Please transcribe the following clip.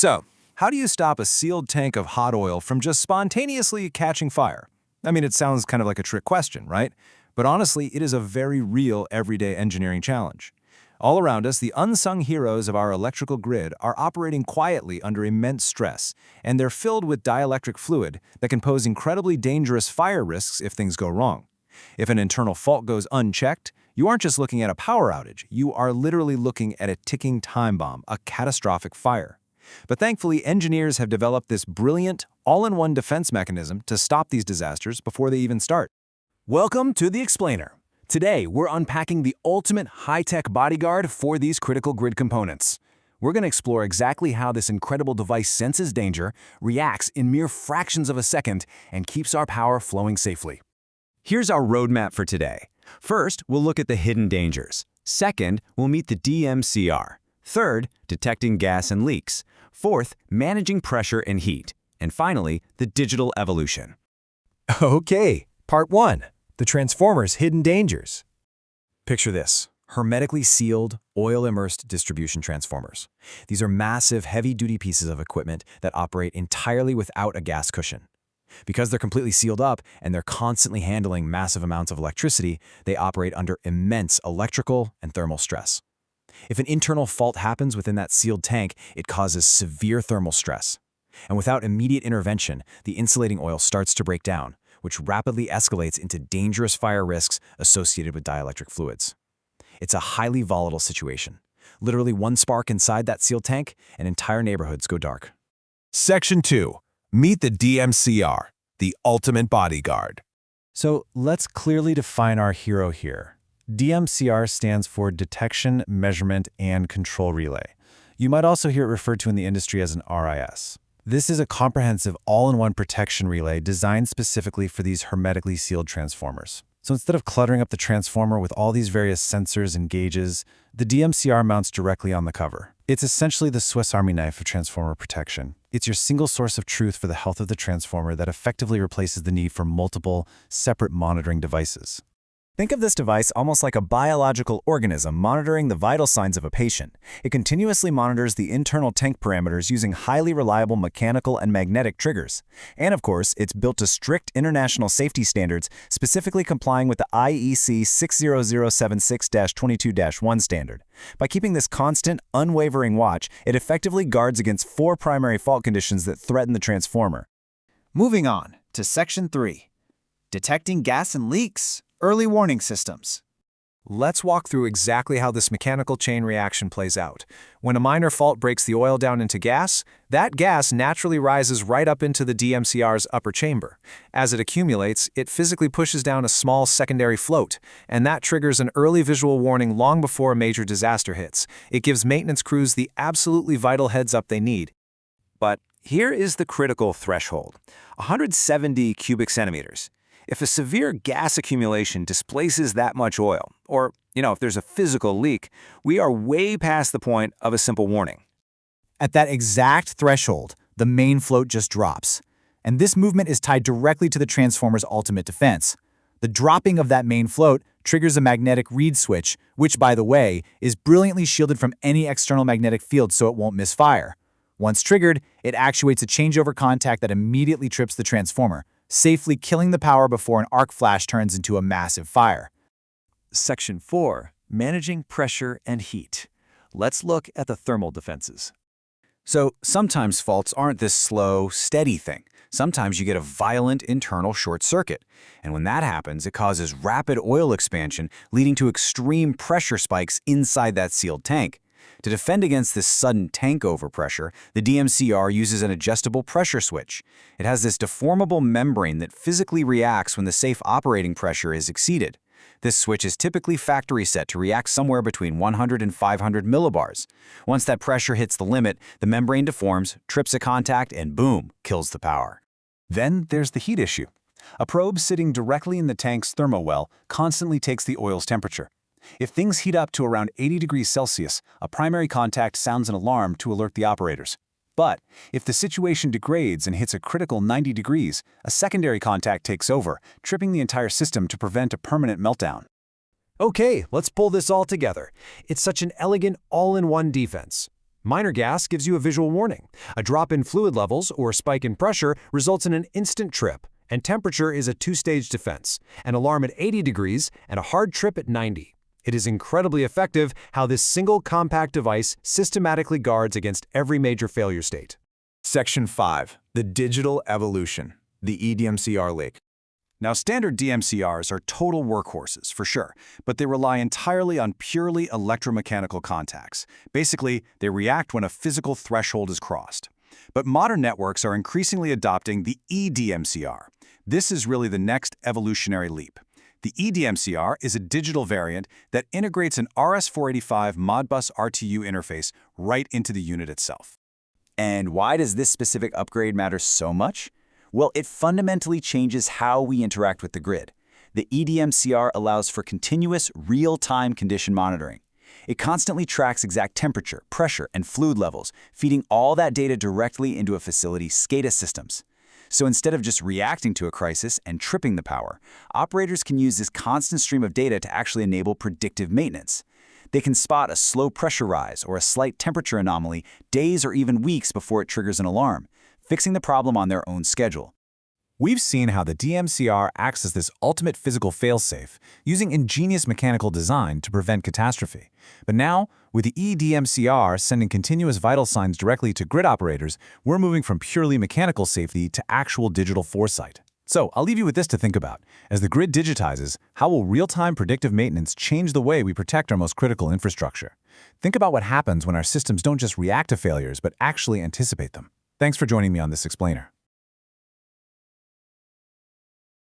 So, how do you stop a sealed tank of hot oil from just spontaneously catching fire? I mean, it sounds kind of like a trick question, right? But honestly, it is a very real everyday engineering challenge. All around us, the unsung heroes of our electrical grid are operating quietly under immense stress, and they're filled with dielectric fluid that can pose incredibly dangerous fire risks if things go wrong. If an internal fault goes unchecked, you aren't just looking at a power outage, you are literally looking at a ticking time bomb, a catastrophic fire. But thankfully, engineers have developed this brilliant, all-in-one defense mechanism to stop these disasters before they even start. Welcome to The Explainer. Today, we're unpacking the ultimate high-tech bodyguard for these critical grid components. We're going to explore exactly how this incredible device senses danger, reacts in mere fractions of a second, and keeps our power flowing safely. Here's our roadmap for today. First, we'll look at the hidden dangers. Second, we'll meet the DMCR. Third, detecting gas and leaks. Fourth, managing pressure and heat. And finally, the digital evolution. Okay, Part 1. The transformer's hidden dangers. Picture this: hermetically sealed, oil-immersed distribution transformers. These are massive, heavy-duty pieces of equipment that operate entirely without a gas cushion. Because they're completely sealed up and they're constantly handling massive amounts of electricity, they operate under immense electrical and thermal stress. If an internal fault happens within that sealed tank, it causes severe thermal stress. And without immediate intervention, the insulating oil starts to break down, which rapidly escalates into dangerous fire risks associated with dielectric fluids. It's a highly volatile situation. Literally one spark inside that sealed tank, and entire neighborhoods go dark. Section 2. Meet the DMCR, the ultimate bodyguard. So let's clearly define our hero here. DMCR stands for Detection, Measurement, and Control Relay. You might also hear it referred to in the industry as an RIS. This is a comprehensive all-in-one protection relay designed specifically for these hermetically sealed transformers. So instead of cluttering up the transformer with all these various sensors and gauges, the DMCR mounts directly on the cover. It's essentially the Swiss Army knife of transformer protection. It's your single source of truth for the health of the transformer that effectively replaces the need for multiple, separate monitoring devices. Think of this device almost like a biological organism monitoring the vital signs of a patient. It continuously monitors the internal tank parameters using highly reliable mechanical and magnetic triggers. And of course, it's built to strict international safety standards, specifically complying with the IEC 60076-22-1 standard. By keeping this constant, unwavering watch, it effectively guards against 4 primary fault conditions that threaten the transformer. Moving on to Section 3. Detecting gas and leaks. Early warning systems. Let's walk through exactly how this mechanical chain reaction plays out. When a minor fault breaks the oil down into gas, that gas naturally rises right up into the DMCR's upper chamber. As it accumulates, it physically pushes down a small secondary float, and that triggers an early visual warning long before a major disaster hits. It gives maintenance crews the absolutely vital heads-up they need. But here is the critical threshold: 170 cubic centimeters. If a severe gas accumulation displaces that much oil, or, if there's a physical leak, we are way past the point of a simple warning. At that exact threshold, the main float just drops. And this movement is tied directly to the transformer's ultimate defense. The dropping of that main float triggers a magnetic reed switch, which, by the way, is brilliantly shielded from any external magnetic field so it won't misfire. Once triggered, it actuates a changeover contact that immediately trips the transformer, safely killing the power before an arc flash turns into a massive fire. Section 4. Managing pressure and heat. Let's look at the thermal defenses. So sometimes faults aren't this slow, steady thing. Sometimes you get a violent internal short circuit. And when that happens, it causes rapid oil expansion, leading to extreme pressure spikes inside that sealed tank. To defend against this sudden tank overpressure, the DMCR uses an adjustable pressure switch. It has this deformable membrane that physically reacts when the safe operating pressure is exceeded. This switch is typically factory set to react somewhere between 100 and 500 millibars. Once that pressure hits the limit, the membrane deforms, trips a contact, and boom, kills the power. Then there's the heat issue. A probe sitting directly in the tank's thermowell constantly takes the oil's temperature. If things heat up to around 80 degrees Celsius, a primary contact sounds an alarm to alert the operators. But if the situation degrades and hits a critical 90 degrees, a secondary contact takes over, tripping the entire system to prevent a permanent meltdown. Okay, let's pull this all together. It's such an elegant all-in-one defense. Minor gas gives you a visual warning. A drop in fluid levels or a spike in pressure results in an instant trip, and temperature is a two-stage defense, an alarm at 80 degrees and a hard trip at 90. It is incredibly effective how this single compact device systematically guards against every major failure state. Section 5. The Digital Evolution, the eDMCR Lake. Now, standard DMCRs are total workhorses, for sure, but they rely entirely on purely electromechanical contacts. Basically, they react when a physical threshold is crossed. But modern networks are increasingly adopting the eDMCR. This is really the next evolutionary leap. The eDMCR is a digital variant that integrates an RS-485 Modbus RTU interface right into the unit itself. And why does this specific upgrade matter so much? Well, it fundamentally changes how we interact with the grid. The eDMCR allows for continuous, real-time condition monitoring. It constantly tracks exact temperature, pressure, and fluid levels, feeding all that data directly into a facility's SCADA systems. So instead of just reacting to a crisis and tripping the power, operators can use this constant stream of data to actually enable predictive maintenance. They can spot a slow pressure rise or a slight temperature anomaly days or even weeks before it triggers an alarm, fixing the problem on their own schedule. We've seen how the DMCR acts as this ultimate physical failsafe, using ingenious mechanical design to prevent catastrophe. But now, with the eDMCR sending continuous vital signs directly to grid operators, we're moving from purely mechanical safety to actual digital foresight. So I'll leave you with this to think about. As the grid digitizes, how will real-time predictive maintenance change the way we protect our most critical infrastructure? Think about what happens when our systems don't just react to failures, but actually anticipate them. Thanks for joining me on this explainer.